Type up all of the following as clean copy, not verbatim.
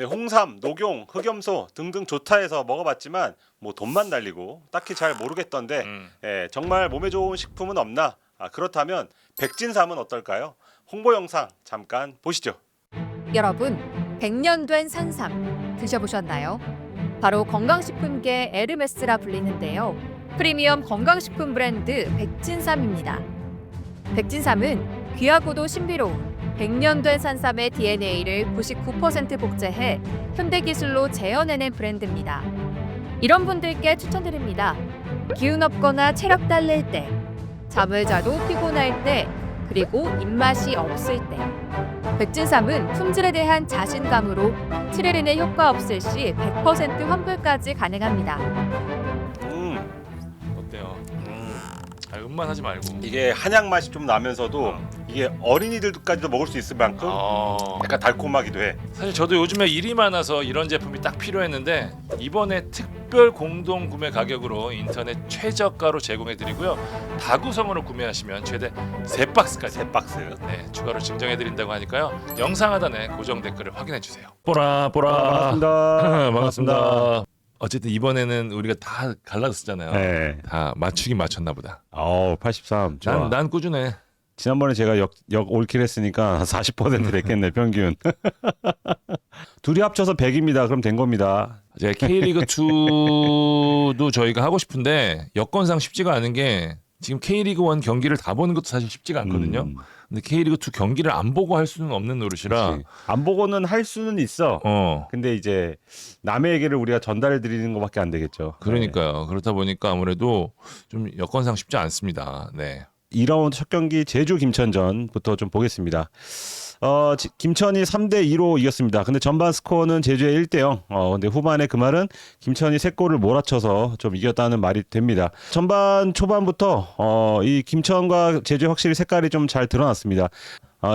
네, 홍삼, 녹용, 흑염소 등등 좋다 해서 먹어봤지만 뭐 돈만 날리고 딱히 잘 모르겠던데 예, 정말 몸에 좋은 식품은 없나? 그렇다면 백진삼은 어떨까요? 홍보 영상 잠깐 보시죠. 여러분, 100년 된 산삼 드셔보셨나요? 바로 건강식품계 에르메스라 불리는데요. 프리미엄 건강식품 브랜드 백진삼입니다. 백진삼은 귀하고도 신비로운 100년 된 산삼의 DNA를 99% 복제해 현대기술로 재현해낸 브랜드입니다. 이런 분들께 추천드립니다. 기운 없거나 체력 딸릴 때, 잠을 자도 피곤할 때, 그리고 입맛이 없을 때. 백진삼은 품질에 대한 자신감으로 7일 이내 효과 없을 시 100% 환불까지 가능합니다. 어때요? 음만하지 말고. 이게 한약 맛이 좀 나면서도 이게 어린이들까지도 먹을 수 있을 만큼 약간 달콤하기도 해. 사실 저도 요즘에 일이 많아서 이런 제품이 딱 필요했는데 이번에 특별 공동 구매 가격으로 인터넷 최저가로 제공해드리고요. 다구성으로 구매하시면 최대 3박스까지 3박스. 네, 추가로 증정해드린다고 하니까요. 영상 하단에 고정 댓글을 확인해주세요. 반갑습니다. 반갑습니다. 어쨌든 이번에는 우리가 다 갈라졌잖아요. 네. 다 맞추긴 맞췄나 보다. 83. 좋아. 난 꾸준해. 지난번에 제가 역 올킬 했으니까 한 40% 됐겠네 평균. 둘이 합쳐서 100입니다. 그럼 된 겁니다. 이제 K리그 2도 저희가 하고 싶은데 여건상 쉽지가 않은 게 지금 K리그 1 경기를 다 보는 것도 사실 쉽지가 않거든요. 근데 K리그 2 경기를 안 보고 할 수는 없는 노릇이라. 그치. 안 보고는 할 수는 있어. 근데 이제 남의 얘기를 우리가 전달해 드리는 것밖에 안 되겠죠. 그러니까요. 그렇다 보니까 아무래도 좀 여건상 쉽지 않습니다. 네. 2라운드 첫 경기 제주 김천전부터 좀 보겠습니다. 김천이 3대2로 이겼습니다. 근데 전반 스코어는 제주의 1대0. 근데 후반에 그 말은 김천이 3골을 몰아쳐서 좀 이겼다는 말이 됩니다. 전반 초반부터 이 김천과 제주의 확실히 색깔이 좀 잘 드러났습니다.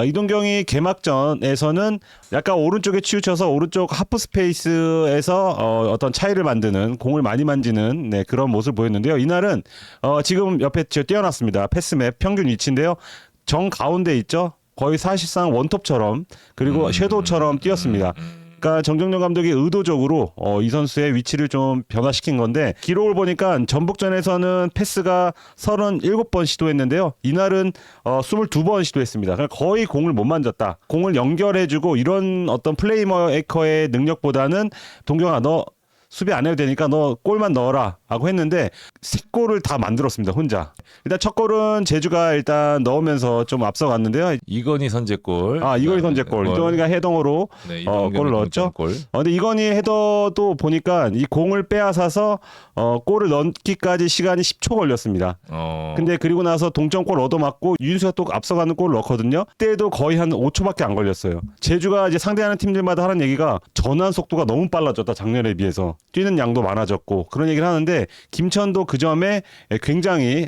이동경이 개막전에서는 약간 오른쪽에 치우쳐서 오른쪽 하프 스페이스에서 어떤 차이를 만드는 공을 많이 만지는 그런 모습을 보였는데요. 이날은 지금 옆에 띄어놨습니다. 패스맵 평균 위치인데요. 정 가운데 있죠. 거의 사실상 원톱처럼 그리고 섀도우처럼 뛰었습니다. 그러니까 정정용 감독이 의도적으로 이 선수의 위치를 좀 변화시킨 건데 기록을 보니까 전북전에서는 패스가 37번 시도했는데요. 이날은 22번 시도했습니다. 그러니까 거의 공을 못 만졌다. 공을 연결해주고 이런 어떤 플레이메이커의 능력보다는 동경아 너 수비 안 해도 되니까 너 골만 넣어라 라고 했는데 3골을 다 만들었습니다. 혼자. 일단 첫 골은 제주가 일단 넣으면서 좀 앞서갔는데요. 이건희 선제골. 이건희 선제골. 이건희가 헤더로 골을 넣었죠. 근데 이건희 헤더도 보니까 이 공을 빼앗아서 골을 넣기까지 시간이 10초 걸렸습니다. 근데 그리고 나서 동점골 얻어맞고 윤수가 또 앞서가는 골을 넣거든요. 그때도 거의 한 5초밖에 안 걸렸어요. 제주가 이제 상대하는 팀들마다 하는 얘기가 전환 속도가 너무 빨라졌다. 작년에 비해서. 뛰는 양도 많아졌고 그런 얘기를 하는데 김천도 그 점에 굉장히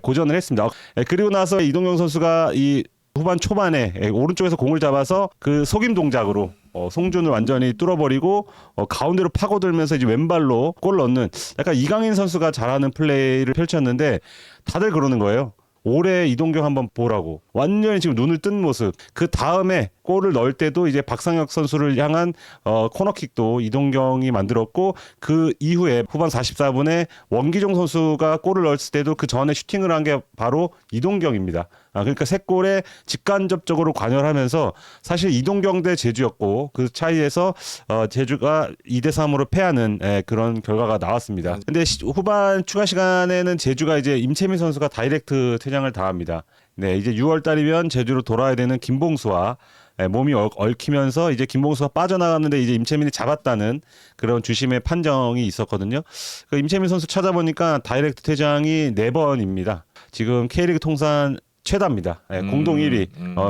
고전을 했습니다. 그리고 나서 이동경 선수가 이 후반 초반에 오른쪽에서 공을 잡아서 그 속임 동작으로 송준을 완전히 뚫어버리고 가운데로 파고들면서 이제 왼발로 골을 넣는 약간 이강인 선수가 잘하는 플레이를 펼쳤는데 다들 그러는 거예요. 올해 이동경 한번 보라고. 완전히 지금 눈을 뜬 모습. 그 다음에 골을 넣을 때도 이제 박상혁 선수를 향한 코너킥도 이동경이 만들었고 그 이후에 후반 44분에 원기종 선수가 골을 넣었을 때도 그 전에 슈팅을 한 게 바로 이동경입니다. 그러니까 3골에 직간접적으로 관여하면서 사실 이동경 대 제주였고 그 차이에서 제주가 2대3으로 패하는 그런 결과가 나왔습니다. 근데 후반 추가 시간에는 제주가 이제 임채민 선수가 다이렉트 퇴장을 당합니다. 네, 이제 6월 달이면 제주로 돌아야 되는 김봉수와 몸이 얽히면서 이제 김봉수가 빠져나갔는데 이제 임채민이 잡았다는 그런 주심의 판정이 있었거든요. 그 임채민 선수 찾아보니까 다이렉트 퇴장이 4번입니다. 지금 K리그 통산 최다입니다. 공동 1위.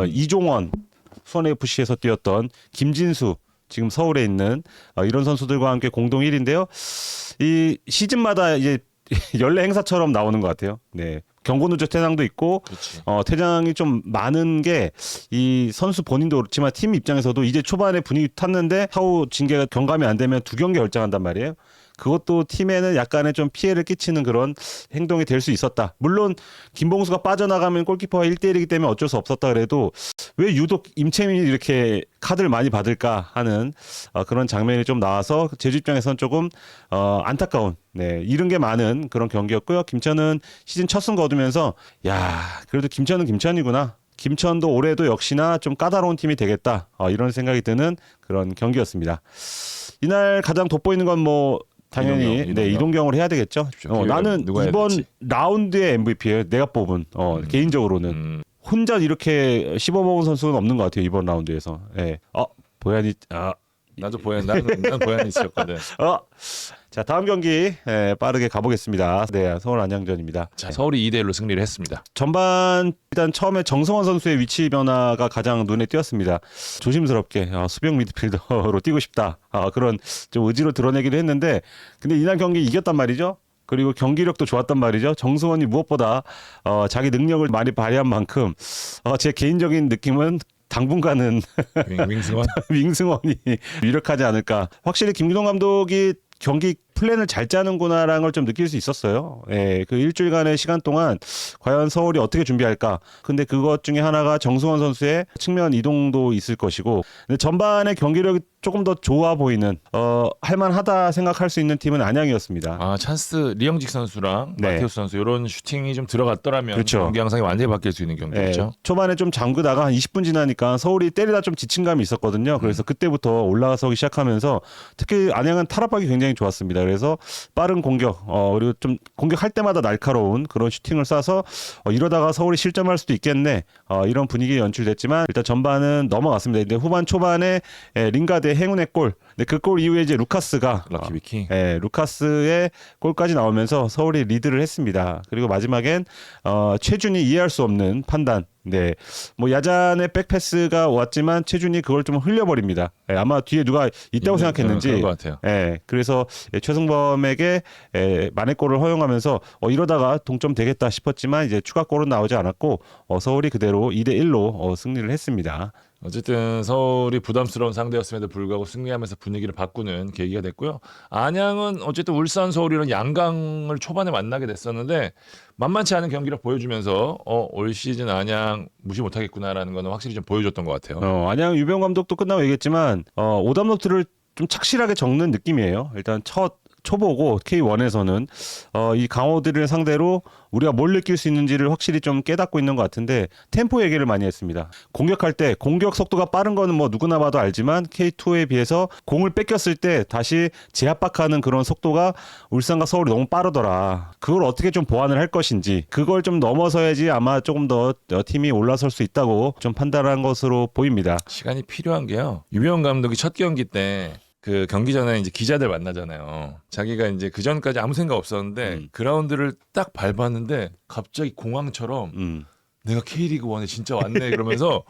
이종원 수원FC에서 뛰었던 김진수 지금 서울에 있는 이런 선수들과 함께 공동 1위인데요. 이 시즌마다 이제 연례 행사처럼 나오는 것 같아요. 네. 경고누적 퇴장도 있고 퇴장이 좀 많은 게 이 선수 본인도 그렇지만 팀 입장에서도 이제 초반에 분위기 탔는데 사후 징계가 경감이 안 되면 2경기 결장한단 말이에요. 그것도 팀에는 약간의 좀 피해를 끼치는 그런 행동이 될 수 있었다. 물론 김봉수가 빠져나가면 골키퍼와 1대1이기 때문에 어쩔 수 없었다 그래도 왜 유독 임채민이 이렇게 카드를 많이 받을까 하는 그런 장면이 좀 나와서 제주 입장에서는 조금 안타까운 잃은 게 많은 그런 경기였고요. 김천은 시즌 첫 승 거두면서 야 그래도 김천은 김천이구나. 김천도 올해도 역시나 좀 까다로운 팀이 되겠다. 이런 생각이 드는 그런 경기였습니다. 이날 가장 돋보이는 건 뭐 당연히 이동경을 해야 되겠죠. 나는 이번 라운드의 MVP예요. 내가 뽑은 개인적으로는 혼자 이렇게 씹어먹은 선수는 없는 것 같아요. 이번 라운드에서. 예. 보현이 나도 난 보현이 있었거든. 자 다음 경기 빠르게 가보겠습니다. 네, 서울 안양전입니다. 자, 서울이 2대1로 승리를 했습니다. 전반 일단 처음에 정성원 선수의 위치 변화가 가장 눈에 띄었습니다. 조심스럽게 수비형 미드필더로 뛰고 싶다. 그런 좀 의지로 드러내기도 했는데 근데 이날 경기 이겼단 말이죠. 그리고 경기력도 좋았단 말이죠. 정성원이 무엇보다 자기 능력을 많이 발휘한 만큼 제 개인적인 느낌은 당분간은 윙승원이 유력하지 않을까. 확실히 김기동 감독이 경기 플랜을 잘 짜는구나라는 걸 좀 느낄 수 있었어요. 예, 그 일주일간의 시간 동안 과연 서울이 어떻게 준비할까. 근데 그것 중에 하나가 정승원 선수의 측면 이동도 있을 것이고 근데 전반의 경기력이 조금 더 좋아 보이는 할만하다 생각할 수 있는 팀은 안양이었습니다. 찬스 리영직 선수랑 마테우스 선수 이런 슈팅이 좀 들어갔더라면 그렇죠. 경기 양상이 완전히 바뀔 수 있는 경기였죠. 초반에 좀 잠그다가 한 20분 지나니까 서울이 때리다 좀 지친 감이 있었거든요. 그래서 그때부터 올라서기 시작하면서 특히 안양은 탈압박이 굉장히 좋았습니다. 그래서 빠른 공격 그리고 좀 공격할 때마다 날카로운 그런 슈팅을 쏴서 이러다가 서울이 실점할 수도 있겠네 이런 분위기 연출됐지만 일단 전반은 넘어갔습니다. 근데 후반 초반에 링가드의 행운의 골. 근데 그 골 이후에 이제 루카스가 럭키비키. 루카스의 골까지 나오면서 서울이 리드를 했습니다. 그리고 마지막엔 최준이 이해할 수 없는 판단. 네, 뭐 야잔의 백패스가 왔지만 최준이 그걸 좀 흘려버립니다. 아마 뒤에 누가 있다고 생각했는지. 그런 것 같아요. 그래서 최승범에게 만회골을 허용하면서 이러다가 동점 되겠다 싶었지만 이제 추가골은 나오지 않았고 서울이 그대로 2대1로 승리를 했습니다. 어쨌든 서울이 부담스러운 상대였음에도 불구하고 승리하면서 분위기를 바꾸는 계기가 됐고요. 안양은 어쨌든 울산 서울이랑 양강을 초반에 만나게 됐었는데 만만치 않은 경기를 보여주면서 올 시즌 안양 무시 못하겠구나라는 거는 확실히 좀 보여줬던 것 같아요. 안양 유병 감독도 끝나고 얘기했지만 오답노트를 좀 착실하게 적는 느낌이에요. 일단 첫 초보고 K1에서는 이 강호들을 상대로 우리가 뭘 느낄 수 있는지를 확실히 좀 깨닫고 있는 것 같은데 템포 얘기를 많이 했습니다. 공격할 때 공격 속도가 빠른 거는 뭐 누구나 봐도 알지만 K2에 비해서 공을 뺏겼을 때 다시 재압박하는 그런 속도가 울산과 서울이 너무 빠르더라. 그걸 어떻게 좀 보완을 할 것인지 그걸 좀 넘어서야지 아마 조금 더 팀이 올라설 수 있다고 좀 판단한 것으로 보입니다. 시간이 필요한 게요. 유병 감독이 첫 경기 때 그 경기 전에 이제 기자들 만나잖아요. 자기가 이제 그 전까지 아무 생각 없었는데 그라운드를 딱 밟았는데 갑자기 공황처럼 내가 K리그 1에 진짜 왔네 그러면서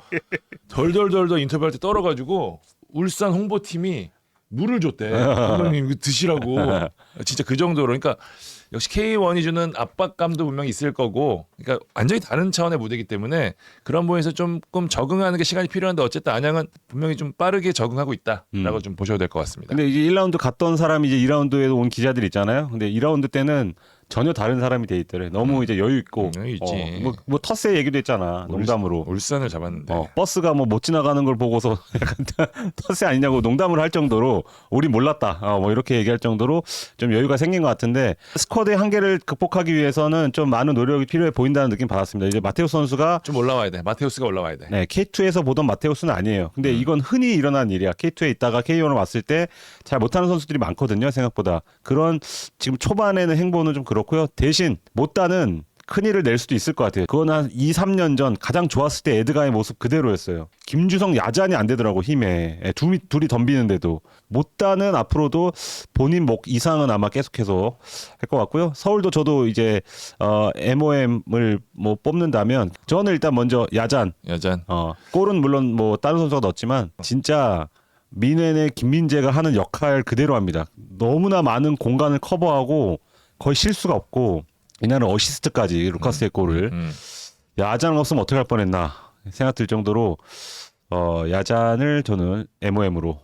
덜덜덜덜 인터뷰할 때 떨어가지고 울산 홍보팀이 물을 줬대. 감독님 이거 드시라고. 진짜 그 정도로. 그러니까 역시 K1이 주는 압박감도 분명히 있을 거고 그러니까 완전히 다른 차원의 무대이기 때문에 그런 부분에서 조금 적응하는 게 시간이 필요한데 어쨌든 안양은 분명히 좀 빠르게 적응하고 있다라고 좀 보셔도 될 것 같습니다. 근데 이제 1라운드 갔던 사람이 이제 2라운드에도 온 기자들 있잖아요. 근데 2라운드 때는 전혀 다른 사람이 돼 있더래. 너무 이제 여유 있고. 여유 있지. 뭐 터스의 얘기도 했잖아. 농담으로. 울산을 잡았는데. 버스가 뭐 못 지나가는 걸 보고서 약간 터스 아니냐고 농담을 할 정도로 우리 몰랐다. 뭐 이렇게 얘기할 정도로 좀 여유가 생긴 것 같은데 스쿼드의 한계를 극복하기 위해서는 좀 많은 노력이 필요해 보인다는 느낌 받았습니다. 이제 마테우스 선수가 좀 올라와야 돼. 마테우스가 올라와야 돼. 네, K2에서 보던 마테우스는 아니에요. 근데 이건 흔히 일어난 일이야. K2에 있다가 K1을 왔을 때 잘 못하는 선수들이 많거든요. 생각보다. 그런 지금 초반에는 행보는 좀 그렇고요. 대신 못다는 큰일을 낼 수도 있을 것 같아요. 그건 한 2, 3년 전 가장 좋았을 때 에드가의 모습 그대로였어요. 김주성 야잔이 안 되더라고 힘에. 둘이 덤비는데도. 못다는 앞으로도 본인 목 이상은 아마 계속해서 할 것 같고요. 서울도 저도 이제 MOM을 뭐 뽑는다면 저는 일단 먼저 야잔. 골은 물론 뭐 다른 선수가 넣었지만 진짜 민현의 김민재가 하는 역할 그대로 합니다. 너무나 많은 공간을 커버하고 거의 실수가 없고 이날은 어시스트까지 루카스의 골을 야장 없으면 어떻게 할 뻔했나 생각 들 정도로 야잔을 저는 MOM으로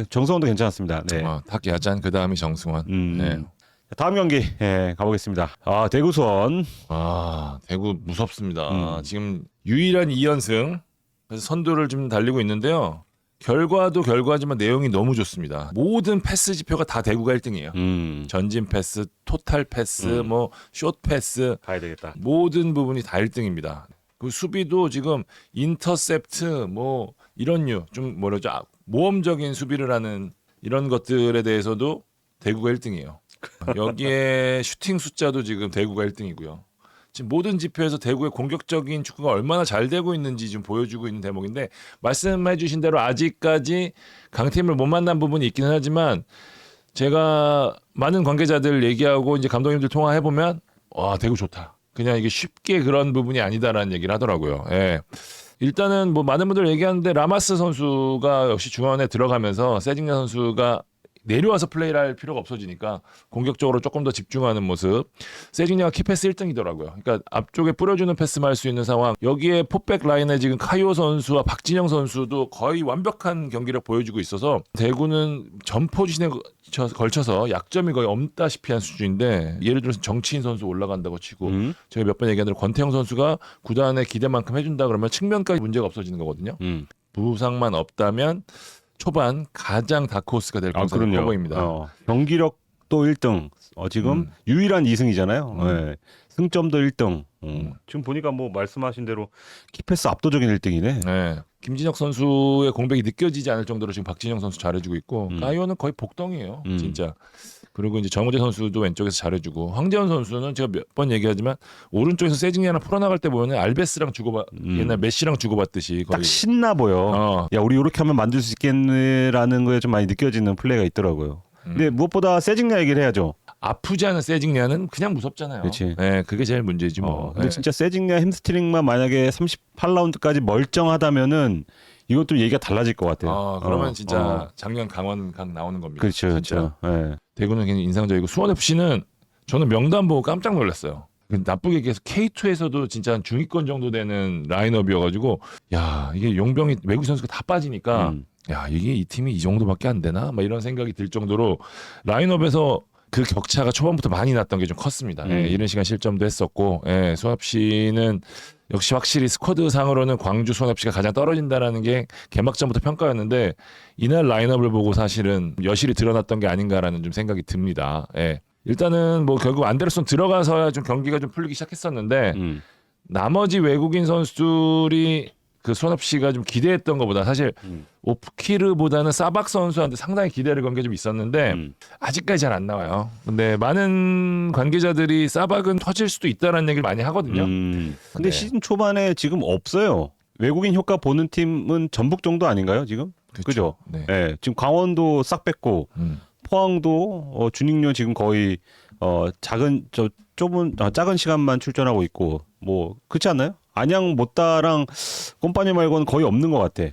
정성원도 괜찮았습니다. 네. 탁 야잔 그 다음이 정승원. 네. 다음 경기 가보겠습니다. 대구 수원. 대구 무섭습니다. 지금 유일한 2연승. 그래서 선두를 좀 달리고 있는데요. 결과도 결과지만 내용이 너무 좋습니다. 모든 패스 지표가 다 대구가 1등이에요. 전진 패스, 토탈 패스, 뭐 숏 패스 가야 되겠다. 모든 부분이 다 1등입니다. 그 수비도 지금 인터셉트 뭐 이런 좀 뭐라죠? 모험적인 수비를 하는 이런 것들에 대해서도 대구가 1등이에요. 여기에 슈팅 숫자도 지금 대구가 1등이고요. 지금 모든 지표에서 대구의 공격적인 축구가 얼마나 잘 되고 있는지 좀 보여주고 있는 대목인데 말씀해 주신 대로 아직까지 강팀을 못 만난 부분이 있기는 하지만 제가 많은 관계자들 얘기하고 이제 감독님들 통화해 보면 대구 좋다. 그냥 이게 쉽게 그런 부분이 아니다라는 얘기를 하더라고요. 예. 일단은 뭐 많은 분들 얘기하는데 라마스 선수가 역시 중원에 들어가면서 세징야 선수가 내려와서 플레이를 할 필요가 없어지니까 공격적으로 조금 더 집중하는 모습. 세징야가 키패스 1등이더라고요. 그러니까 앞쪽에 뿌려주는 패스만 할 수 있는 상황. 여기에 포백 라인에 지금 카이오 선수와 박진영 선수도 거의 완벽한 경기력 보여주고 있어서 대구는 전 포지션에 걸쳐서 약점이 거의 없다시피 한 수준인데 예를 들어서 정치인 선수 올라간다고 치고 제가 몇 번 얘기한 대로 권태형 선수가 구단의 기대만큼 해준다 그러면 측면까지 문제가 없어지는 거거든요. 부상만 없다면 초반 가장 다크호스가 될 가능성이 커 보입니다. 경기력도 1등. 지금 유일한 2승이잖아요. 네. 승점도 1등. 지금 보니까 뭐 말씀하신 대로 키패스 압도적인 1등이네. 네. 김진혁 선수의 공백이 느껴지지 않을 정도로 지금 박진영 선수 잘해주고 있고 까이오는 거의 복덩이에요. 진짜. 그리고 이제 정우재 선수도 왼쪽에서 잘해주고 황재원 선수는 제가 몇 번 얘기하지만 오른쪽에서 세징야나 풀어나갈 때 보면 알베스랑 옛날 메시랑 주고받듯이 거의 딱 신나 보여. 야 우리 이렇게 하면 만들 수 있겠네라는 거에 좀 많이 느껴지는 플레이가 있더라고요. 근데 무엇보다 세징야 얘기를 해야죠. 아프지 않은 세징야는 그냥 무섭잖아요. 그렇지. 네, 그게 제일 문제지 뭐. 근데 진짜 세징야 햄스트링만 만약에 38라운드까지 멀쩡하다면은 이것도 얘기가 달라질 것 같아요. 그러면 진짜 작년 강원 나오는 겁니다. 그렇죠, 그렇죠. 네. 대구는 굉장히 인상적이고 수원 FC는 저는 명단 보고 깜짝 놀랐어요. 나쁘게 얘기해서 K2에서도 진짜 한 중위권 정도 되는 라인업이어가지고 야 이게 용병이 외국 선수가 다 빠지니까 야 이게 이 팀이 이 정도밖에 안 되나? 막 이런 생각이 들 정도로 라인업에서 그 격차가 초반부터 많이 났던 게 좀 컸습니다. 이른 시간 실점도 했었고 수합시는 역시 확실히 스쿼드 상으로는 광주 수원FC가 가장 떨어진다라는 게 개막전부터 평가였는데 이날 라인업을 보고 사실은 여실히 드러났던 게 아닌가라는 좀 생각이 듭니다. 일단은 뭐 결국 안데르손 들어가서야 좀 경기가 좀 풀리기 시작했었는데 나머지 외국인 선수들이 그 수원FC가 좀 기대했던 것보다 사실 오프키르보다는 사박 선수한테 상당히 기대를 건 게 좀 있었는데 아직까지 잘 안 나와요. 근데 많은 관계자들이 사박은 터질 수도 있다라는 얘기를 많이 하거든요. 근데 시즌 초반에 지금 없어요. 외국인 효과 보는 팀은 전북 정도 아닌가요 지금? 그죠? 네. 네. 지금 강원도 싹 뺐고 포항도 준익료 지금 거의 작은 시간만 출전하고 있고 뭐 그렇지 않나요? 안양 못다랑 꼼파니 말고는 거의 없는 것 같아.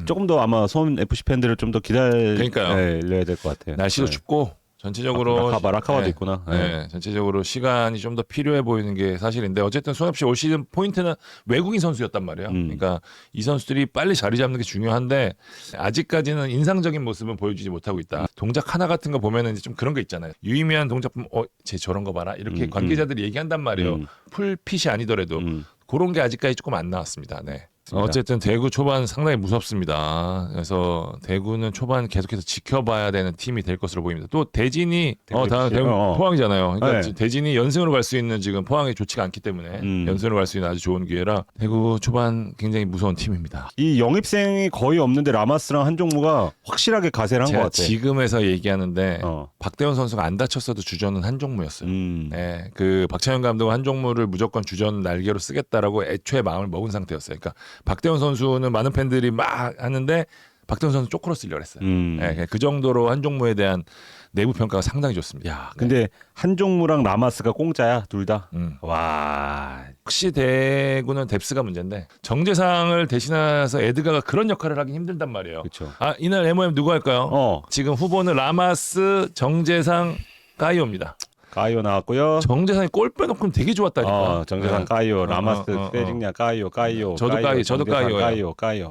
조금 더 아마 수원 FC 팬들을 좀 더 기다려야 될 것 같아요. 날씨도 춥고 전체적으로 라카바도 있구나. 전체적으로 시간이 좀 더 필요해 보이는 게 사실인데 어쨌든 수원 FC 올 시즌 포인트는 외국인 선수였단 말이에요. 그러니까 이 선수들이 빨리 자리 잡는 게 중요한데 아직까지는 인상적인 모습은 보여주지 못하고 있다. 동작 하나 같은 거 보면은 좀 그런 거 있잖아요. 유의미한 동작 보면 쟤 저런 거 봐라 이렇게 관계자들이 얘기한단 말이에요. 풀핏이 아니더라도 그런 게 아직까지 조금 안 나왔습니다. 네. 어쨌든 대구 초반 상당히 무섭습니다. 그래서 대구는 초반 계속해서 지켜봐야 되는 팀이 될 것으로 보입니다. 또 대진이 다음 대구 포항이잖아요. 그러니까 대진이 연승으로 갈 수 있는 지금 포항이 좋지가 않기 때문에 연승으로 갈 수 있는 아주 좋은 기회라 대구 초반 굉장히 무서운 팀입니다. 이 영입생이 거의 없는데 라마스랑 한종무가 확실하게 가세를 한 것 같아요. 지금에서 얘기하는데 박대원 선수가 안 다쳤어도 주전은 한종무였어요. 네, 그 박찬현 감독은 한종무를 무조건 주전 날개로 쓰겠다라고 애초에 마음을 먹은 상태였어요. 그러니까 박대원 선수는 많은 팬들이 막 하는데 박대원 선수 쪼크로 쓰려고 했어요. 네, 그 정도로 한종무에 대한 내부 평가가 상당히 좋습니다. 야, 근데 한종무랑 라마스가 공짜야 둘 다. 와, 혹시 대구는 뎁스가 문제인데 정재상을 대신해서 에드가가 그런 역할을 하긴 힘들단 말이에요. 그렇죠. 이날 MOM 누구 할까요? 지금 후보는 라마스, 정재상, 까이오입니다. 까이오 나왔고요. 정재산이 골 빼놓고는 되게 좋았다니까. 정재산 까이오, 라마스, 세징야 까이오. 저도 까이오예요. 까이오.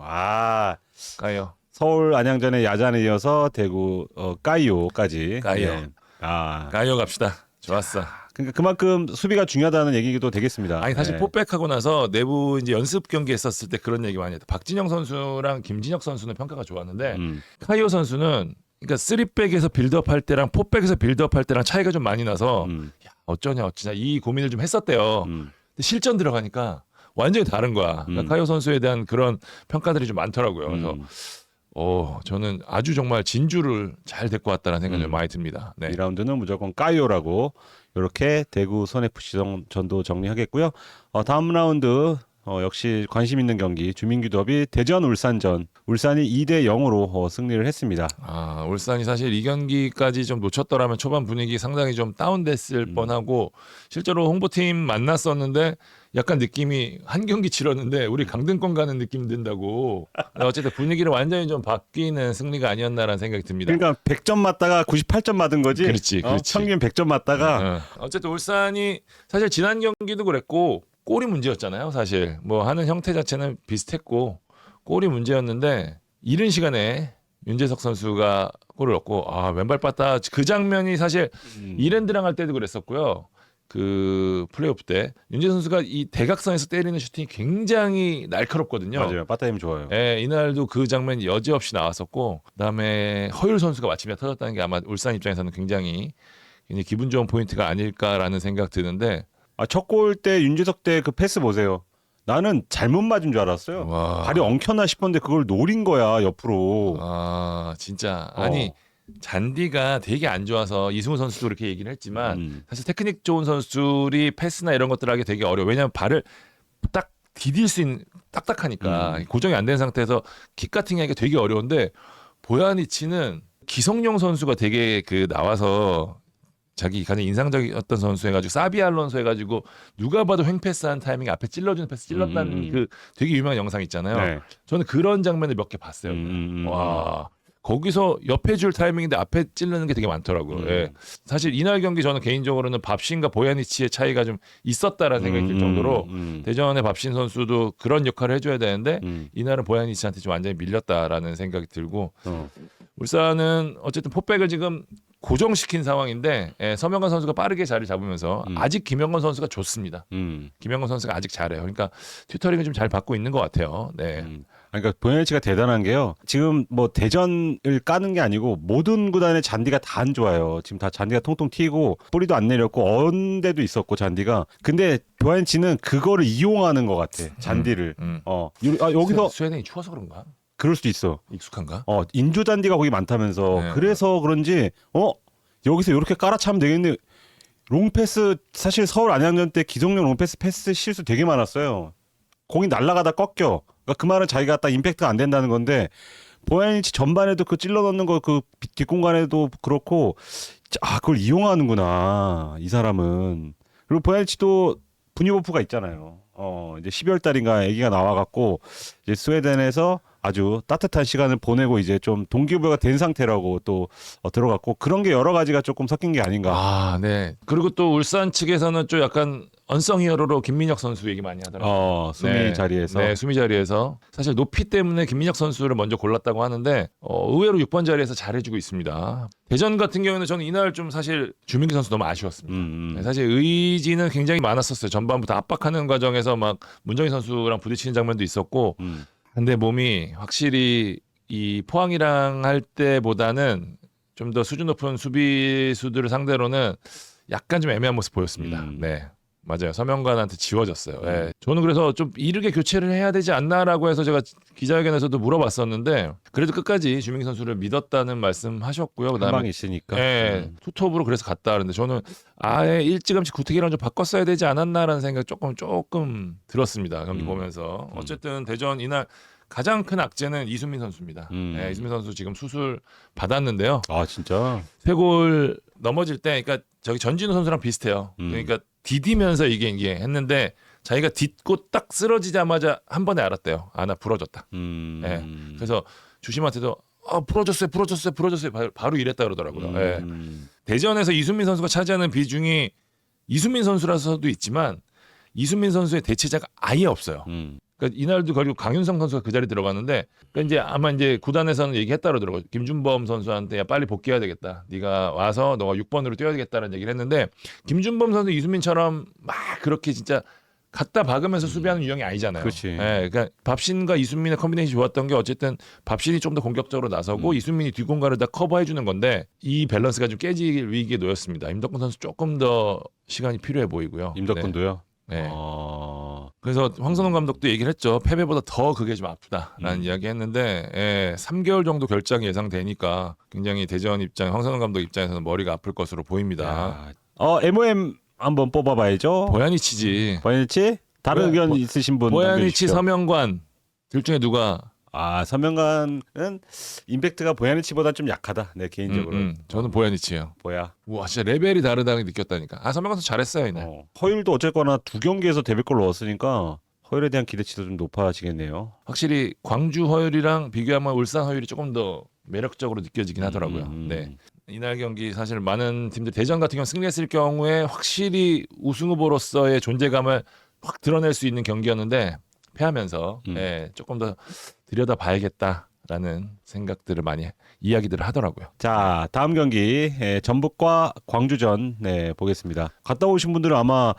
까이오. 서울 안양전의 야잔에 이어서 대구 까이오까지. 까이오. 네. 까이오 갑시다. 좋았어. 그러니까 그만큼 수비가 중요하다는 얘기도 되겠습니다. 아니 사실 네. 포백하고 나서 내부 이제 연습 경기 했었을 때 그런 얘기 많이 했다. 박진영 선수랑 김진혁 선수는 평가가 좋았는데 카이오 선수는 그러니까 3백에서 빌드업 할 때랑 포백에서 빌드업 할 때랑 차이가 좀 많이 나서 야, 어쩌냐 이 고민을 좀 했었대요. 근데 실전 들어가니까 완전히 다른 거야. 그러니까 카이오 선수에 대한 그런 평가들이 좀 많더라고요. 그래서 저는 아주 정말 진주를 잘 데리고 왔다는 생각이 많이 듭니다. 네. 2라운드는 무조건 까이오라고 이렇게 대구 손FC 전도 정리하겠고요. 다음 라운드 역시 관심 있는 경기 주민규 더비 대전 울산전. 울산이 2대 0으로 승리를 했습니다. 울산이 사실 이 경기까지 좀 놓쳤더라면 초반 분위기 상당히 좀 다운됐을 뻔하고 실제로 홍보팀 만났었는데 약간 느낌이 한 경기 치렀는데 우리 강등권 가는 느낌 든다고. 어쨌든 분위기를 완전히 좀 바뀌는 승리가 아니었나라는 생각이 듭니다. 그러니까 100점 맞다가 98점 맞은 거지. 그렇지. 평균 100점 맞다가. 어쨌든 울산이 사실 지난 경기도 그랬고 골이 문제였잖아요. 사실 뭐 하는 형태 자체는 비슷했고 골이 문제였는데 이른 시간에 윤재석 선수가 골을 넣고 왼발 빠따 그 장면이 사실 이랜드랑 할 때도 그랬었고요. 그 플레이오프 때 윤재석 선수가 이 대각선에서 때리는 슈팅이 굉장히 날카롭거든요. 맞아요. 빠따임이 좋아요. 네, 이날도 그 장면이 여지없이 나왔었고 그다음에 허율 선수가 마침내 터졌다는 게 아마 울산 입장에서는 굉장히 기분 좋은 포인트가 아닐까라는 생각 드는데 첫 골 때 윤재석 때 그 패스 보세요. 나는 잘못 맞은 줄 알았어요. 와. 발이 엉켰나 싶었는데 그걸 노린 거야 옆으로. 진짜 아니 잔디가 되게 안 좋아서 이승우 선수도 그렇게 얘기를 했지만 사실 테크닉 좋은 선수들이 패스나 이런 것들 하기 되게 어려워. 왜냐하면 발을 딱 디딜 수 있는 딱딱하니까 고정이 안 된 상태에서 킥 같은 게 하기가 되게 어려운데 보야니치는 기성용 선수가 되게 나와서 자기 가장 인상적이었던 선수 해가지고 사비 알론소 해가지고 누가 봐도 횡패스한 타이밍에 앞에 찔러주는 패스 찔렀다는 그 되게 유명한 영상 있잖아요. 네. 저는 그런 장면을 몇 개 봤어요. 와 거기서 옆에 줄 타이밍인데 앞에 찌르는 게 되게 많더라고요. 예. 사실 이날 경기 저는 개인적으로는 밥신과 보야니치의 차이가 좀 있었다라는 생각이 들 정도로 대전의 밥신 선수도 그런 역할을 해줘야 되는데 이날은 보야니치한테 좀 완전히 밀렸다라는 생각이 들고 울산은 어쨌든 포백을 지금 고정시킨 상황인데 서명관 선수가 빠르게 자리 잡으면서 아직 김영건 선수가 좋습니다. 김영건 선수가 아직 잘해요. 그러니까 튜터링을 좀 잘 받고 있는 것 같아요. 네. 그러니까 보야니치가 대단한 게요. 지금 뭐 대전을 까는 게 아니고 모든 구단의 잔디가 다 안 좋아요. 지금 다 잔디가 통통 튀고 뿌리도 안 내렸고 언 데도 있었고 잔디가. 근데 보야니치는 그거를 이용하는 것 같아. 잔디를. 여기서 스웨덴이 추워서 그런가? 그럴 수도 있어. 익숙한가? 인조 잔디가 거기 많다면서. 네. 그래서 그런지 여기서 이렇게 깔아차면 되겠네. 롱패스 사실 서울 안양전 때 기성용 롱패스 패스 실수 되게 많았어요. 공이 날아가다 꺾여. 그러니까 그 말은 자기가 딱 임팩트가 안 된다는 건데 보야니치 전반에도 그 찔러 넣는 거 그 뒷공간에도 그렇고 그걸 이용하는구나 이 사람은. 그리고 보야니치도 분유버프가 있잖아요. 이제 12월 달인가 아기가 나와갖고 이제 스웨덴에서 아주 따뜻한 시간을 보내고 이제 좀 동기부여가 된 상태라고 또 들어갔고 그런 게 여러 가지가 조금 섞인 게 아닌가. 네. 그리고 또 울산 측에서는 좀 약간 언성 히어로로 김민혁 선수 얘기 많이 하더라고요. 수미 자리에서. 네, 수미 자리에서 사실 높이 때문에 김민혁 선수를 먼저 골랐다고 하는데 의외로 6번 자리에서 잘해주고 있습니다. 대전 같은 경우는 저는 이날 좀 사실 주민규 선수 너무 아쉬웠습니다. 네, 사실 의지는 굉장히 많았었어요. 전반부터 압박하는 과정에서 막 문정희 선수랑 부딪히는 장면도 있었고 근데 몸이 확실히 이 포항이랑 할 때보다는 좀 더 수준 높은 수비수들을 상대로는 약간 좀 애매한 모습 보였습니다. 네. 맞아요. 서명관한테 지워졌어요. 네. 저는 그래서 좀 이르게 교체를 해야 되지 않나라고 해서 제가 기자회견에서도 물어봤었는데 그래도 끝까지 주민기 선수를 믿었다는 말씀하셨고요. 그다음에 한 방이 있으니까. 네, 투톱으로 그래서 갔다 하는데 저는 아예 일찌감치 구태기랑 좀 바꿨어야 되지 않았나라는 생각 조금 들었습니다. 경기 보면서 어쨌든 대전 이날 가장 큰 악재는 이수민 선수입니다. 네, 이수민 선수 지금 수술 받았는데요. 진짜. 3골 넘어질 때, 그러니까 저기 전진우 선수랑 비슷해요. 그러니까 디디면서 이게 했는데 자기가 딛고 딱 쓰러지자마자 한 번에 알았대요. 나 부러졌다. 네. 그래서 주심한테도 부러졌어요. 바로 이랬다 그러더라고요. 예. 대전에서 이순민 선수가 차지하는 비중이 이순민 선수라서도 있지만 이순민 선수의 대체자가 아예 없어요. 그러니까 이날도 그리고 강윤성 선수가 그 자리에 들어갔는데 그러니까 이제 아마 이제 구단에서는 얘기했다 그러더라고요. 김준범 선수한테 야 빨리 복귀해야 되겠다. 네가 와서 너가 6번으로 뛰어야 되겠다는 얘기를 했는데 김준범 선수 이순민처럼 막 그렇게 진짜 갖다 박으면서 수비하는 유형이 아니잖아요. 그렇지. 예, 그러니까 밥신과 이순민의 콤비네이션이 좋았던 게 어쨌든 밥신이 좀 더 공격적으로 나서고 이순민이 뒷공간을 다 커버해 주는 건데 이 밸런스가 좀 깨질 위기에 놓였습니다. 임덕근 선수 조금 더 시간이 필요해 보이고요. 임덕근도요. 네. 그래서 황선홍 감독도 얘기를 했죠. 패배보다 더 그게 좀 아프다라는 이야기 했는데 3개월 정도 결장이 예상되니까 굉장히 대전 입장, 황선홍 감독 입장에서는 머리가 아플 것으로 보입니다. MOM 한번 뽑아봐야죠. 보야니치지. 보야니치? 다른 의견 있으신 분 보야니치, 서명관 둘 중에 누가? 서명관은 임팩트가 보야니치보다 좀 약하다. 내 개인적으로. 저는 보야니치예요. 보야. 와 진짜 레벨이 다르다고 느꼈다니까. 서명관 선수 잘했어요 이날. 허율도 어쨌거나 2경기에서 데뷔골 넣었으니까 허율에 대한 기대치도 좀 높아지겠네요. 확실히 광주 허율이랑 비교하면 울산 허율이 조금 더 매력적으로 느껴지긴 하더라고요. 네. 이날 경기 사실 많은 팀들 대전 같은 경우 승리했을 경우에 확실히 우승 후보로서의 존재감을 확 드러낼 수 있는 경기였는데 패하면서 조금 더 들여다봐야겠다라는 생각들을 많이 이야기들을 하더라고요. 자, 다음 경기 전북과 광주전 보겠습니다. 갔다 오신 분들은 아마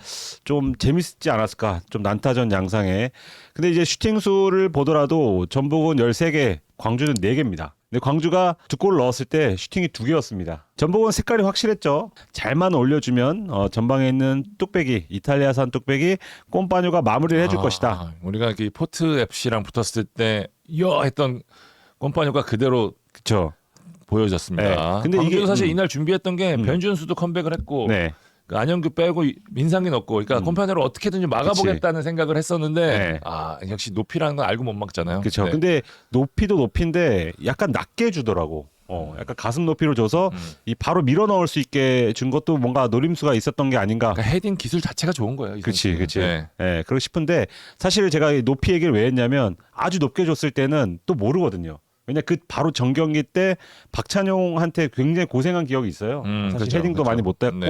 좀 재밌지 않았을까? 좀 난타전 양상에. 근데 이제 슈팅 수를 보더라도 전북은 13개, 광주는 4개입니다. 근데 광주가 2골 넣었을 때 슈팅이 2개였습니다. 전북은 색깔이 확실했죠. 잘만 올려주면 전방에 있는 뚝배기, 이탈리아산 뚝배기 꼼파뇨가 마무리를 해줄 것이다. 우리가 그 포트 FC랑 붙었을 때 했던 꼼파뇨가 그대로 그렇죠. 보여졌습니다. 근데 광주도 이게 사실 이날 준비했던 게 변준수도 컴백을 했고 그 안영규 빼고 민상기 넣고 그러니까 콤파뇨를 어떻게든 좀 막아보겠다는 생각을 했었는데 역시 높이라는 건 알고 못 막잖아요. 그렇죠. 근데 높이도 높인데 약간 낮게 주더라고. 약간 가슴 높이로 줘서 이 바로 밀어 넣을 수 있게 준 것도 뭔가 노림수가 있었던 게 아닌가. 그러니까 헤딩 기술 자체가 좋은 거예요. 그렇지. 그러고 싶은데 사실 제가 이 높이 얘기를 왜 했냐면 아주 높게 줬을 때는 또 모르거든요. 왜냐 그 바로 전경기 때 박찬용한테 굉장히 고생한 기억이 있어요. 사실 헤딩도 많이 못 땄고.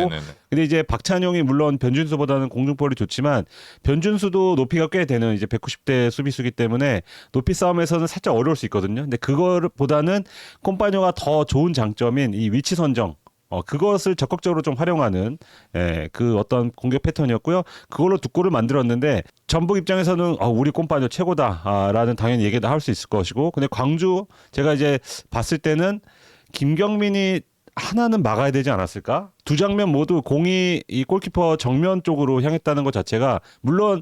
근데 이제 박찬용이 물론 변준수보다는 공중볼이 좋지만 변준수도 높이가 꽤 되는 이제 190대 수비수기 때문에 높이 싸움에서는 살짝 어려울 수 있거든요. 근데 그거보다는 콤파뇨가 더 좋은 장점인 이 위치 선정. 그것을 적극적으로 좀 활용하는 그 어떤 공격 패턴이었고요. 그걸로 2골을 만들었는데 전북 입장에서는 우리 꼼파뇨 최고다라는 당연히 얘기도 할 수 있을 것이고, 근데 광주 제가 이제 봤을 때는 김경민이 하나는 막아야 되지 않았을까? 두 장면 모두 공이 이 골키퍼 정면 쪽으로 향했다는 것 자체가 물론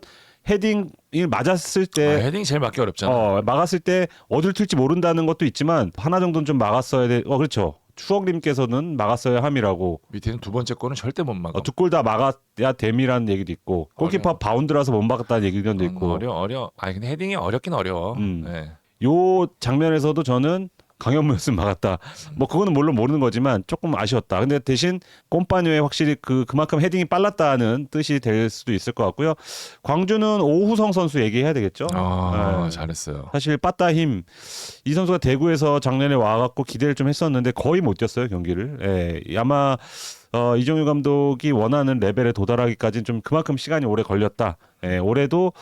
헤딩을 맞았을 때 헤딩 제일 막기 어렵잖아. 막았을 때 어딜 튈지 모른다는 것도 있지만 하나 정도는 좀 막았어야 돼. 그렇죠. 추억님께서는 막았어야 함이라고. 밑에는 두 번째 거는 절대 못 막아. 2골 다 막아야 됨이라는 얘기도 있고 골키퍼 바운드라서 못 막았다는 얘기도 있고. 어려. 근데 헤딩이 어렵긴 어려워. 요 장면에서도 저는 강현무였으면 막았다. 뭐 그거는 물론 모르는 거지만 조금 아쉬웠다. 근데 대신 꼼파뇨에 확실히 그만큼 헤딩이 빨랐다는 뜻이 될 수도 있을 것 같고요. 광주는 오후성 선수 얘기해야 되겠죠. 잘했어요. 사실 빠따힘 이 선수가 대구에서 작년에 와갖고 기대를 좀 했었는데 거의 못 뛰었어요 경기를. 아마 이정효 감독이 원하는 레벨에 도달하기까지는 좀 그만큼 시간이 오래 걸렸다. 올해도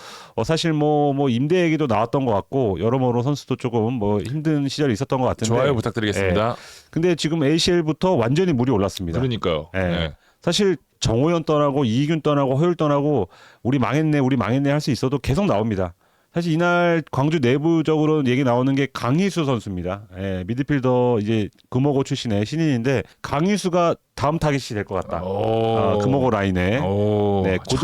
사실 뭐 임대 얘기도 나왔던 것 같고 여러모로 선수도 조금 뭐 힘든 시절이 있었던 것 같은데. 좋아요 부탁드리겠습니다. 근데 지금 ACL부터 완전히 물이 올랐습니다. 그러니까요. 사실 정호연 떠나고 이희균 떠나고 허율 떠나고 우리 망했네 할 수 있어도 계속 나옵니다. 사실 이날 광주 내부적으로 얘기 나오는 게 강희수 선수입니다. 미드필더 이제 금호고 출신의 신인인데 강희수가 다음 타깃이 될 것 같다. 금호고 라인에.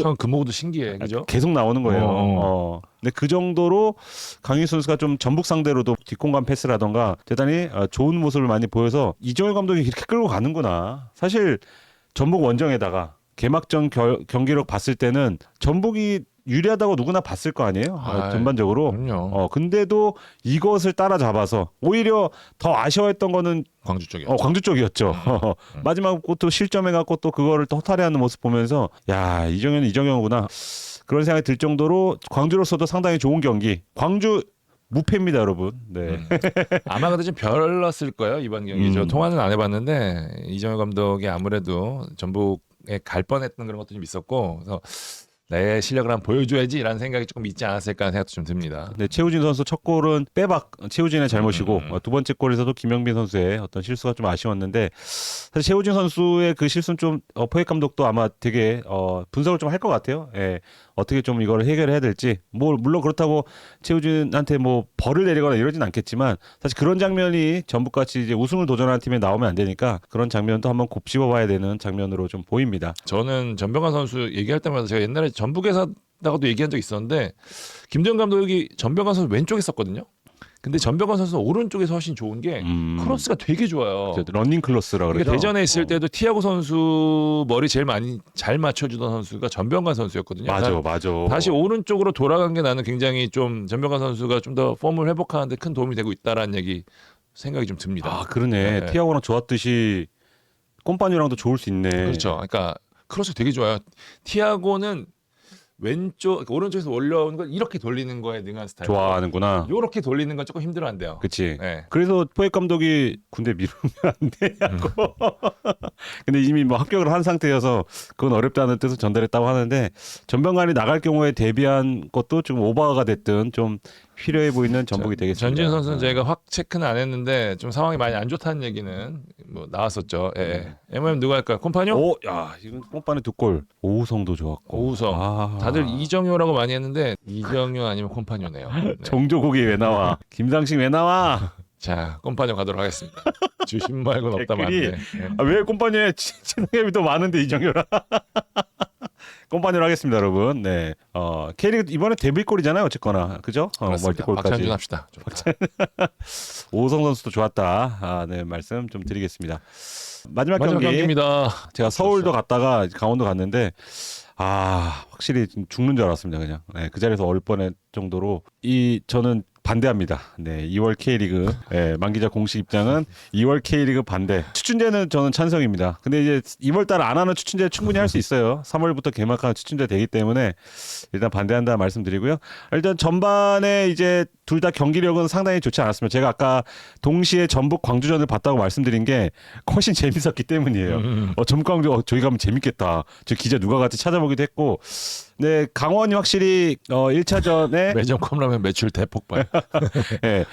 참 금호고도 신기해, 그죠? 계속 나오는 거예요. 근데 그 정도로 강희수 선수가 좀 전북 상대로도 뒷공간 패스라던가 대단히 좋은 모습을 많이 보여서 이정효 감독이 이렇게 끌고 가는구나. 사실 전북 원정에다가 개막전 경기력 봤을 때는 전북이 유리하다고 누구나 봤을 거 아니에요. 전반적으로. 그럼요. 근데도 이것을 따라잡아서 오히려 더 아쉬워했던 거는 광주 쪽이었죠. 광주 쪽이었죠. 마지막 또 실점해갖고 또 그거를 또 허탈해하는 모습 보면서 야 이정현구나 그런 생각이 들 정도로 광주로서도 상당히 좋은 경기. 광주 무패입니다, 여러분. 네. 아마 근데 좀 별렀을 거예요 이번 경기. 저 통화는 안 해봤는데 이정효 감독이 아무래도 전북에 갈 뻔했던 그런 것도 좀 있었고, 그래서 내 실력을 한번 보여줘야지라는 생각이 조금 있지 않았을까 하는 생각도 좀 듭니다. 네, 최우진 선수 첫 골은 빼박 최우진의 잘못이고 두 번째 골에서도 김영빈 선수의 어떤 실수가 좀 아쉬웠는데, 사실 최우진 선수의 그 실수는 좀 포획 감독도 아마 되게 분석을 좀 할 것 같아요. 예. 어떻게 좀 이걸 해결해야 될지. 뭐 물론 그렇다고 최우진한테 뭐 벌을 내리거나 이러진 않겠지만, 사실 그런 장면이 전북같이 이제 우승을 도전하는 팀에 나오면 안 되니까 그런 장면도 한번 곱씹어봐야 되는 장면으로 좀 보입니다. 저는 전병관 선수 얘기할 때마다 제가 옛날에 전북에서다가도 얘기한 적 있었는데, 김도영 감독이 전병관 선수 왼쪽에 썼거든요. 근데 전병관 선수는 오른쪽에서 훨씬 좋은 게 크로스가 되게 좋아요. 러닝 클로스라 그러죠. 그러니까 대전에 있을 때도 티아고 선수 머리 제일 많이 잘 맞춰주던 선수가 전병관 선수였거든요. 맞아. 다시 오른쪽으로 돌아간 게 나는 굉장히 좀 전병관 선수가 좀 더 폼을 회복하는데 큰 도움이 되고 있다라는 얘기 생각이 좀 듭니다. 아, 그러네. 네. 티아고랑 좋았듯이 꼼파뉴랑도 좋을 수 있네. 그렇죠. 그러니까 크로스 되게 좋아요. 티아고는 왼쪽, 오른쪽에서 올라오는 걸 이렇게 돌리는 거에 능한 스타일. 좋아하는구나. 이렇게 돌리는 건 조금 힘들어한대요. 그렇지. 네. 그래서 포획 감독이 군대 미루면 안 되냐고. 근데 이미 뭐 합격을 한 상태여서 그건 어렵다는 뜻을 전달했다고 하는데, 전병관이 나갈 경우에 대비한 것도 좀 오버가 됐든 좀 필요해 보이는 전북이 되겠습니다. 전진 선수는 저희가 확 체크는 안 했는데 좀 상황이 많이 안 좋다는 얘기는 뭐 나왔었죠. 예. MM 누가 할까요? 콤파뇨? 오, 야, 이건 꼼파뉴 두 골. 오우성도 좋았고. 오우성. 다들 이정효라고 많이 했는데 이정효 아니면 콤파뇨네요. 네. 정조국이 왜 나와? 김상식 왜 나와? 자, 콤파뇨 가도록 하겠습니다. 주심 말고는 없다 맞네. 네. 아, 왜 꼼파뉴에 친형이 더 많은데 이정효라? 꼼파뉴로 하겠습니다, 여러분. 네. K리그 이번에 데뷔골이잖아요, 어쨌거나. 그죠? 멀티골까지. 박찬준 합시다. 오성 선수도 좋았다. 아, 네, 말씀 좀 드리겠습니다. 마지막 경기입니다. 제가 서울도 갔다가 강원도 갔는데, 확실히 죽는 줄 알았습니다, 그냥. 네, 그 자리에서 얼 뻔할 정도로 저는 반대합니다. 네, 2월 K리그. 네, 만기자 공식 입장은 2월 K리그 반대. 추춘제는 저는 찬성입니다. 근데 이제 2월 달 안 하는 추춘제 충분히 할 수 있어요. 3월부터 개막하는 추춘제 되기 때문에 일단 반대한다 말씀드리고요. 일단 전반에 이제 둘 다 경기력은 상당히 좋지 않았습니다. 제가 아까 동시에 전북 광주전을 봤다고 말씀드린 게 훨씬 재밌었기 때문이에요. 전북 광주 저기 가면 재밌겠다. 저 기자 누가 같이 찾아보기도 했고. 네, 강원이 확실히 1차전에 매점 컵라면 매출 대폭발. 네,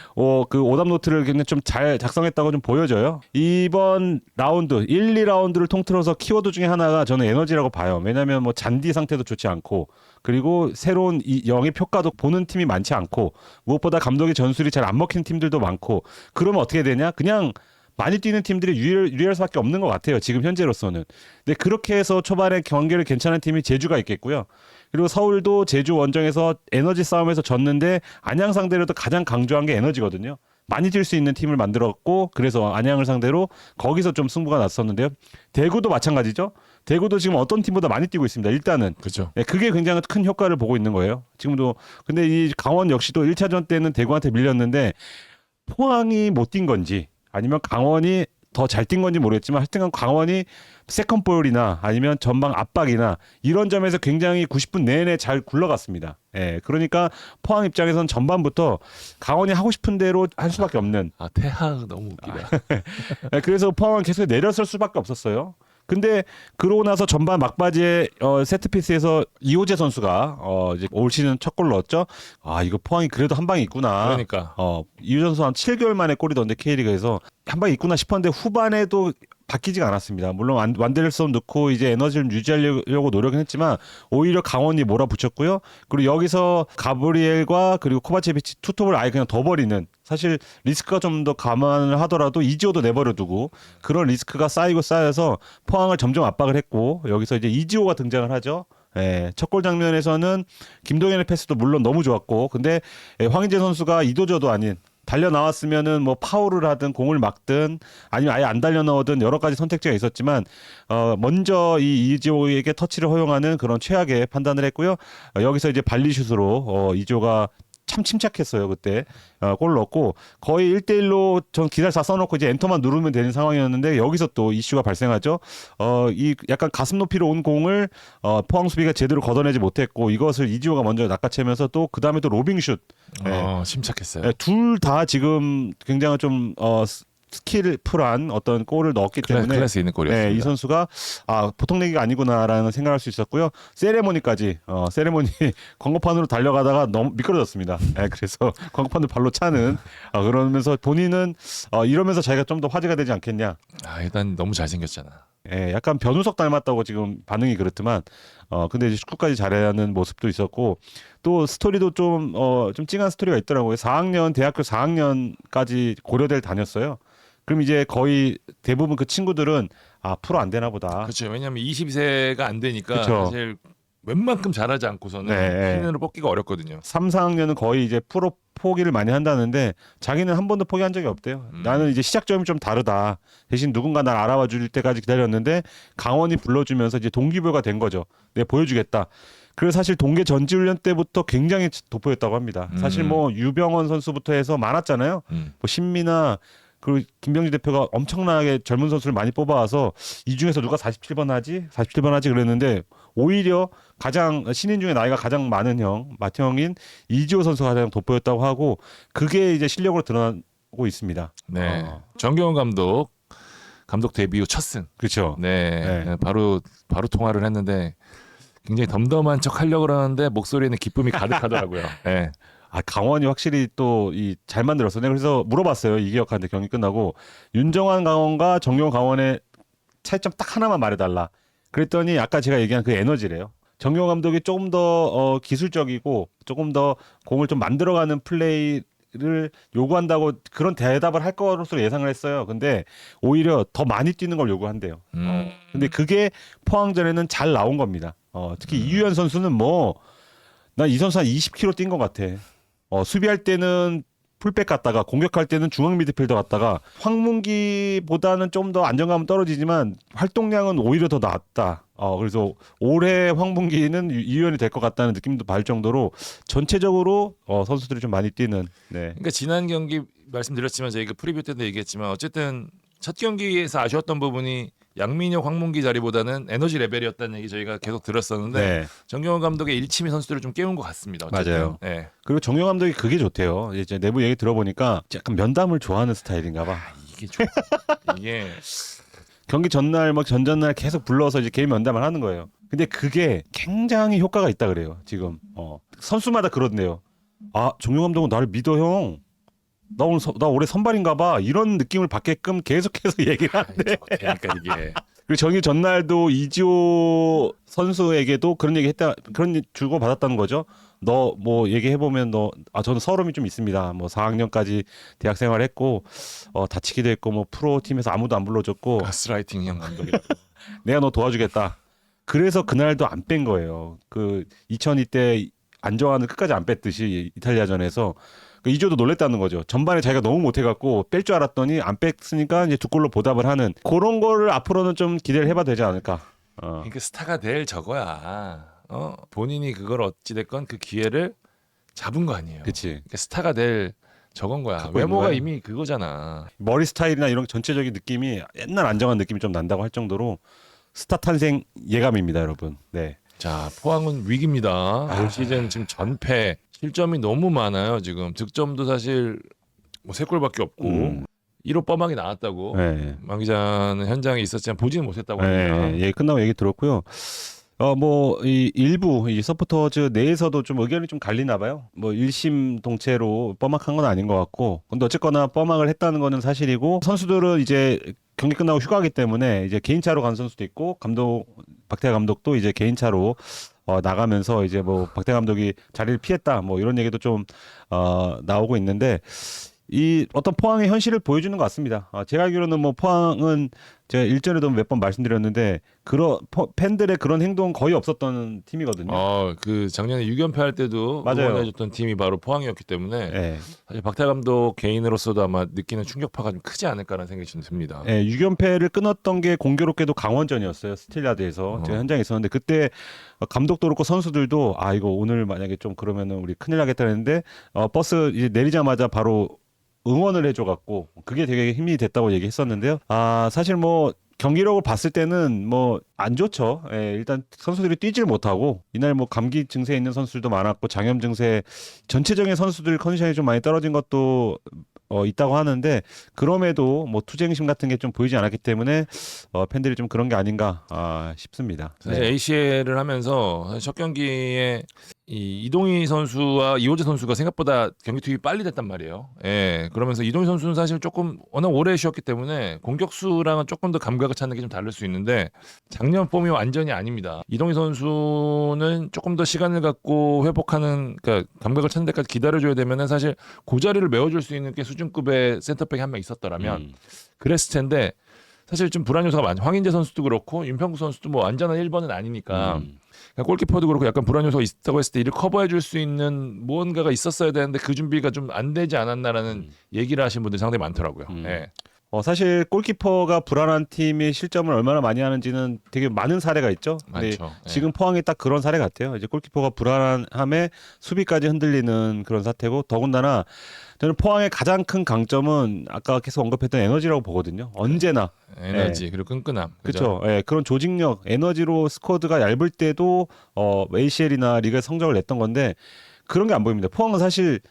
그 오답 노트를 굉장히 좀 잘 작성했다고 좀 보여져요. 이번 라운드 1, 2라운드를 통틀어서 키워드 중에 하나가 저는 에너지라고 봐요. 왜냐하면 뭐 잔디 상태도 좋지 않고, 그리고 새로운 영입 효과도 보는 팀이 많지 않고, 무엇보다 감독의 전술이 잘 안 먹히는 팀들도 많고, 그러면 어떻게 되냐? 그냥 많이 뛰는 팀들이 유리할 수밖에 없는 것 같아요. 지금 현재로서는. 근데 그렇게 해서 초반에 경기를 괜찮은 팀이 제주가 있겠고요. 그리고 서울도 제주 원정에서 에너지 싸움에서 졌는데 안양 상대로도 가장 강조한 게 에너지거든요. 많이 뛸 수 있는 팀을 만들었고, 그래서 안양을 상대로 거기서 좀 승부가 났었는데요. 대구도 마찬가지죠. 대구도 지금 어떤 팀보다 많이 뛰고 있습니다. 일단은. 그렇죠. 네, 그게 굉장히 큰 효과를 보고 있는 거예요. 지금도. 근데 이 강원 역시도 1차전 때는 대구한테 밀렸는데 포항이 못 뛴 건지 아니면 강원이 더 잘 뛴 건지 모르겠지만, 하여튼 강원이 세컨볼이나 아니면 전방 압박이나 이런 점에서 굉장히 90분 내내 잘 굴러갔습니다. 예, 그러니까 포항 입장에서는 전반부터 강원이 하고 싶은 대로 할 수밖에 없는. 태하 너무 웃기다. 그래서 포항은 계속 내렸을 수밖에 없었어요. 근데 그러고 나서 전반 막바지에 세트피스에서 이호재 선수가 이제 올 시즌 첫 골 넣었죠. 이거 포항이 그래도 한 방이 있구나. 그러니까 이호재 선수 한 7개월 만에 골이 넣었는데 K리그에서 한 방이 있구나 싶었는데 후반에도 바뀌지가 않았습니다. 물론 완델손 넣고 이제 에너지를 유지하려고 노력은 했지만 오히려 강원이 몰아붙였고요. 그리고 여기서 가브리엘과 그리고 코바체비치 투톱을 아예 그냥 더 버리는, 사실 리스크가 좀 더 감안을 하더라도 이지호도 내버려두고 그런 리스크가 쌓여서 포항을 점점 압박을 했고, 여기서 이제 이지호가 등장을 하죠. 예, 첫 골 장면에서는 김동현의 패스도 물론 너무 좋았고, 근데 황인재 선수가 이도저도 아닌, 달려 나왔으면은 뭐 파울을 하든 공을 막든 아니면 아예 안 달려 나오든 여러 가지 선택지가 있었지만 먼저 이 이지호에게 터치를 허용하는 그런 최악의 판단을 했고요. 여기서 이제 발리슛으로 이지호가 참 침착했어요 그때. 골 넣었고 거의 1대1로 전 기사를 다 써놓고 이제 엔터만 누르면 되는 상황이었는데 여기서 또 이슈가 발생하죠. 이 약간 가슴 높이로 온 공을 포항 수비가 제대로 걷어내지 못했고 이것을 이지호가 먼저 낚아채면서 또 그 다음에 또 로빙슛. 침착했어요. 둘 다 지금 굉장히 좀 스킬풀한 어떤 골을 넣었기 때문에 클래스 있는 골이었습니다. 네, 이 선수가 보통 내기가 아니구나라는 생각할 수 있었고요. 세레모니까지 세레모니 광고판으로 달려가다가 너무 미끄러졌습니다. 네, 그래서 광고판을 발로 차는 그러면서 본인은 이러면서 자기가 좀 더 화제가 되지 않겠냐. 일단 너무 잘생겼잖아. 예, 약간 변우석 닮았다고 지금 반응이 그렇지만 근데 이제 축구까지 잘하는 모습도 있었고 또 스토리도 좀 찡한 스토리가 있더라고요. 4학년 대학교 4학년까지 고려대를 다녔어요. 그럼 이제 거의 대부분 그 친구들은 프로 안 되나 보다. 그렇죠. 왜냐하면 22세가 안 되니까 그쵸. 사실 웬만큼 잘하지 않고서는 네. 신인으로 뽑기가 어렵거든요. 3, 4학년은 거의 이제 프로 포기를 많이 한다는데 자기는 한 번도 포기한 적이 없대요. 나는 이제 시작점이 좀 다르다. 대신 누군가 날 알아봐 줄 때까지 기다렸는데 강원이 불러주면서 이제 동기부여가 된 거죠. 내가 보여주겠다. 그래서 사실 동계 전지훈련 때부터 굉장히 돋보였다고 합니다. 사실 뭐 유병헌 선수부터 해서 많았잖아요. 뭐 신미나 그리고 김병지 대표가 엄청나게 젊은 선수를 많이 뽑아와서 이 중에서 누가 47번 하지? 47번 하지 그랬는데 오히려 가장 신인 중에 나이가 가장 많은 맏형인 이지호 선수가 가장 돋보였다고 하고 그게 이제 실력으로 드러나고 있습니다. 네. 정경원 감독 데뷔 후 첫 승. 그렇죠. 네. 바로 통화를 했는데 굉장히 덤덤한 척 하려고 그러는데 목소리에는 기쁨이 가득하더라고요. 네. 강원이 확실히 또 잘 만들었어. 내가 그래서 물어봤어요. 이기혁한테 경기 끝나고 윤정환 강원과 정경원 강원의 차이점 딱 하나만 말해달라. 그랬더니 아까 제가 얘기한 그 에너지래요. 정경원 감독이 조금 더 기술적이고 조금 더 공을 좀 만들어가는 플레이를 요구한다고 그런 대답을 할 것으로 예상을 했어요. 근데 오히려 더 많이 뛰는 걸 요구한대요. 근데 그게 포항전에는 잘 나온 겁니다. 특히 이유현 선수는 난 이 선수 한 20km 뛴 것 같아. 수비할 때는 풀백 갔다가 공격할 때는 중앙 미드필더 갔다가 황문기보다는 좀 더 안정감은 떨어지지만 활동량은 오히려 더 낫다. 그래서 올해 황문기는 이유현이 될 것 같다는 느낌도 발 정도로 전체적으로 선수들이 좀 많이 뛰는. 네. 그러니까 지난 경기 말씀드렸지만 저희가 프리뷰 때도 얘기했지만 어쨌든 첫 경기에서 아쉬웠던 부분이 양민혁, 황문기 자리보다는 에너지 레벨이었다는 얘기 저희가 계속 들었었는데 네. 정경원 감독의 일침이 선수들을 좀 깨운 것 같습니다. 어쨌든. 맞아요. 네. 그리고 정경 감독이 그게 좋대요. 이제 내부 얘기 들어보니까 약간 면담을 좋아하는 스타일인가 봐. 이게 좋아. 이게 경기 전날 전전날 계속 불러서 이제 개인 면담을 하는 거예요. 근데 그게 굉장히 효과가 있다 그래요. 지금 선수마다 그렇네요. 정경 감독은 나를 믿어 형. 나 올해 선발인가 봐. 이런 느낌을 받게끔 계속해서 얘기를 하는데. 그러니까 이게 그리고 정기 전날도 이지호 선수에게도 그런 얘기 했다. 그런 주고 받았다는 거죠. 너 뭐 얘기해 보면 저는 서름이 좀 있습니다. 뭐 4학년까지 대학 생활했고 다치기도 했고 뭐 프로 팀에서 아무도 안 불러줬고 가스라이팅 형 감독이라고. 내가 너 도와주겠다. 그래서 그날도 안 뺀 거예요. 그 2002 때 안정환을 끝까지 안 뺐듯이 이탈리아전에서 이조도 놀랬다는 거죠. 전반에 자기가 너무 못해갖고 뺄 줄 알았더니 안 뺐으니까 이제 두 골로 보답을 하는 그런 거를 앞으로는 좀 기대를 해봐도 되지 않을까. 그러니까 스타가 될 저거야. 본인이 그걸 어찌됐건 그 기회를 잡은 거 아니에요. 그렇지. 그러니까 스타가 될 저건 거야. 외모가 이미 그거잖아. 머리 스타일이나 이런 전체적인 느낌이 옛날 안정환 느낌이 좀 난다고 할 정도로 스타 탄생 예감입니다, 여러분. 네. 자, 포항은 위기입니다. 올 시즌 지금 전패. 실점이 너무 많아요. 지금 득점도 사실 뭐 3골밖에 없고 1호 뻔하게 나왔다고. 네. 만 기자는 현장에 있었지만 보지는 못했다고 합니다. 네. 얘기 끝나고 얘기 들었고요. 이 일부 이 서포터즈 내에서도 좀 의견이 좀 갈리나 봐요. 뭐 일심동체로 뻐막한 건 아닌 것 같고, 근데 어쨌거나 뻐막을 했다는 거는 사실이고 선수들은 이제 경기 끝나고 휴가하기 때문에 이제 개인차로 간 선수도 있고 박태하 감독도 이제 개인차로 나가면서 이제 뭐 박태하 감독이 자리를 피했다 뭐 이런 얘기도 좀 나오고 있는데 이 어떤 포항의 현실을 보여주는 것 같습니다. 제가 알기로는 뭐 포항은 제가 일전에도 몇 번 말씀드렸는데 그런 팬들의 그런 행동 거의 없었던 팀이거든요. 그 작년에 6연패 할 때도 응원해줬던 팀이 바로 포항이었기 때문에 네. 사실 박태 감독 개인으로서도 아마 느끼는 충격파가 좀 크지 않을까라는 생각이 좀 듭니다. 네, 6연패를 끊었던 게 공교롭게도 강원전이었어요. 스틸야드에서 제가 현장에 있었는데 그때 감독도 그렇고 선수들도 이거 오늘 만약에 좀 그러면은 우리 큰일 나겠다 했는데 버스 이제 내리자마자 바로 응원을 해줘갖고 그게 되게 힘이 됐다고 얘기했었는데요. 사실 뭐 경기력을 봤을 때는 뭐 안 좋죠. 예, 일단 선수들이 뛰질 못하고 이날 뭐 감기 증세 있는 선수들도 많았고 장염 증세 전체적인 선수들 컨디션이 좀 많이 떨어진 것도 있다고 하는데 그럼에도 뭐 투쟁심 같은 게 좀 보이지 않았기 때문에 팬들이 좀 그런 게 아닌가 싶습니다. 사실 네. ACL을 하면서 첫 경기에 이 이동희 선수와 이호재 선수가 생각보다 경기 투입이 빨리 됐단 말이에요. 예, 그러면서 이동희 선수는 사실 조금 워낙 오래 쉬었기 때문에 공격수랑은 조금 더 감각을 찾는 게 좀 다를 수 있는데 작년 폼이 완전히 아닙니다. 이동희 선수는 조금 더 시간을 갖고 회복하는, 그러니까 감각을 찾는 데까지 기다려줘야 되면은 사실 그 자리를 메워줄 수 있는 게 수준급의 센터백이 한 명 있었더라면 그랬을 텐데 사실 좀 불안 요소가 많죠. 황인재 선수도 그렇고 윤평국 선수도 뭐 완전한 1번은 아니니까 그러니까 골키퍼도 그렇고 약간 불안 요소가 있다고 했을 때 이를 커버해 줄 수 있는 무언가가 있었어야 되는데 그 준비가 좀 안 되지 않았나라는 얘기를 하신 분들이 상당히 많더라고요. 네. 사실 골키퍼가 불안한 팀이 실점을 얼마나 많이 하는지는 되게 많은 사례가 있죠. 근데 많죠. 지금 포항이 딱 그런 사례 같아요. 이제 골키퍼가 불안함에 수비까지 흔들리는 그런 사태고 더군다나 저는 포항의 가장 큰 강점은 아까 계속 언급했던 에너지라고 보거든요. 언제나 에너지 그리고 끈끈함. 그렇죠. 예, 그런 조직력, 에너지로 스쿼드가 얇을 때도 ACL이나 리그에 성적을 냈던 건데 그런 게 안 보입니다. 포항은 사실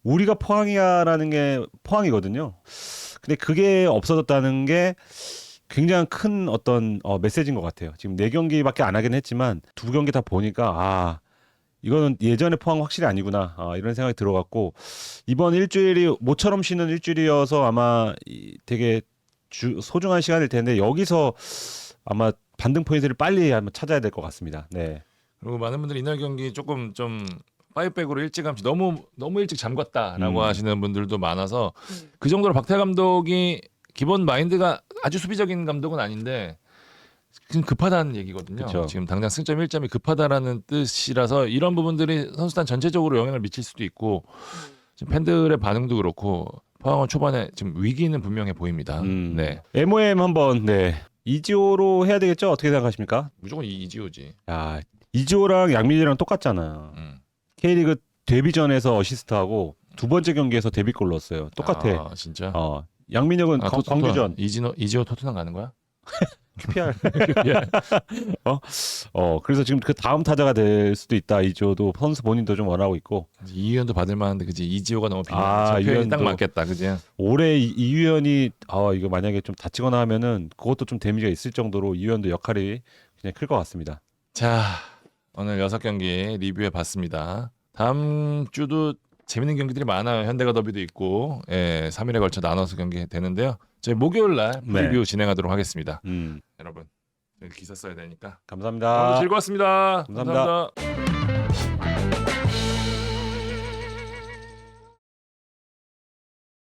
우리가 포항이야라는 게 포항이거든요. 근데 그게 없어졌다는 게 굉장히 큰 어떤 메시지인 것 같아요. 지금 4경기밖에 안 하긴 했지만 2경기 다 보니까 이거는 예전의 포항 확실히 아니구나 이런 생각이 들어갔고 이번 일주일이 모처럼 쉬는 일주일이어서 아마 되게 소중한 시간일 텐데 여기서 아마 반등 포인트를 빨리 한번 찾아야 될 것 같습니다. 네. 그리고 많은 분들이 이날 경기 조금 좀 파이백으로 일찌감치 너무 일찍 잠갔다라고 하시는 분들도 많아서 그 정도로 박태 감독이 기본 마인드가 아주 수비적인 감독은 아닌데 지금 급하다는 얘기거든요. 그쵸. 지금 당장 승점 1점이 급하다라는 뜻이라서 이런 부분들이 선수단 전체적으로 영향을 미칠 수도 있고 지금 팬들의 반응도 그렇고 포항은 초반에 지금 위기는 분명해 보입니다. 네. MOM 한번 이지호로 해야 되겠죠? 어떻게 생각하십니까? 무조건 이지호지. 야, 이지호랑 양민이랑 똑같잖아. K리그 데뷔전에서 어시스트하고 두 번째 경기에서 데뷔골 넣었어요. 똑같아. 진짜? 양민혁은 광주전. 이지호 토트넘 가는 거야? QPR. 그래서 지금 그 다음 타자가 될 수도 있다. 이지호도 선수 본인도 좀 원하고 있고. 이유현도 받을 만한데 그지? 이지호가 너무 비싼. 표현이 딱 맞겠다, 그지? 올해 이유현이 이거 만약에 좀 다치거나 하면은 그것도 좀 데미지가 있을 정도로 이유현도 역할이 그냥 클 것 같습니다. 자, 오늘 6경기 리뷰해 봤습니다. 다음 주도 재밌는 경기들이 많아요. 현대가 더비도 있고 3일에 걸쳐 나눠서 경기 되는데요. 저희 목요일 날 프리뷰 진행하도록 하겠습니다. 여러분 기사 써야 되니까 감사합니다. 즐거웠습니다. 감사합니다. 감사합니다.